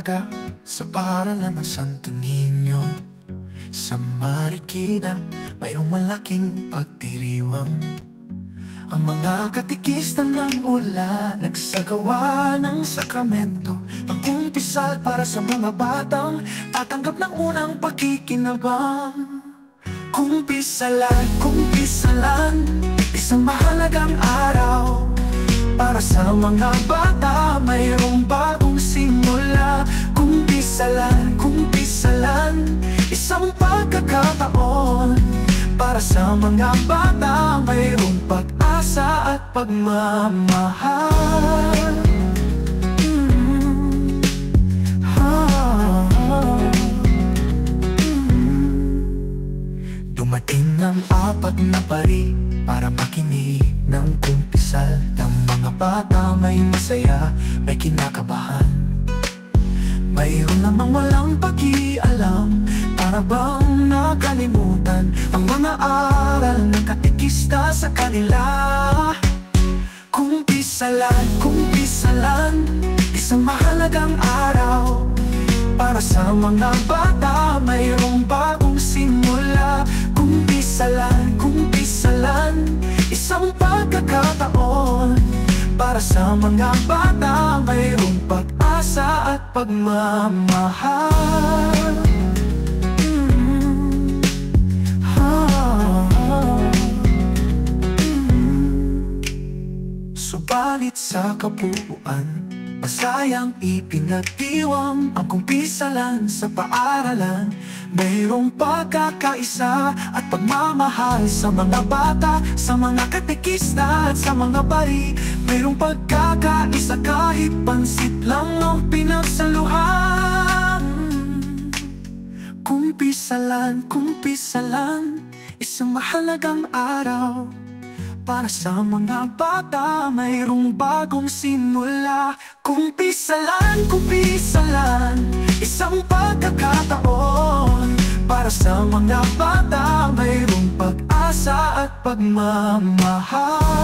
mag-aalaga sa paaralan ng Santo Niño. Sa Marikina, mayroong malaking pagdiriwang. Ang mga katikista ng mula nagsagawa ng sakramento, pag-umpisal para sa mga batang tatanggap ng unang pakikinabang. Kumpisalan, isang mahalagang araw para sa mga bata, mayroong bagong simula. Kumpisalan, isang pagkakataon para sa mga bata, mayroong pag-asa at pagmamahal. Dumating ang 4 na pari para makinig ng kumpisal. Ng mga bata may masaya, may kinakabahan, mayroon namang walang pakialam. Para bang nakalimutan ang mga aral ng katekista sa kanila. Kumpisalan, isang mahalagang araw para sa mga bata, mayroong bagong simula. Kumpisalan, isang pagkakataon para sa mga bata, mayroong pag-asa at pagmamahal. Subalit sa kabuuan, masayang ipinagdiwang ang kumpisalan sa paaralan. Mayroong pagkakaisa at pagmamahal sa mga bata, sa mga katekista at sa mga pari. Mayroong pagkakaisa kahit pansit lang ang pinagsaluhan. Kumpisalan, isang mahalagang araw para sa mga bata, mayroong bagong simula. Kumpisalan, isang pagkakataon para sa mga bata, mayroong pag-asa at pagmamahal.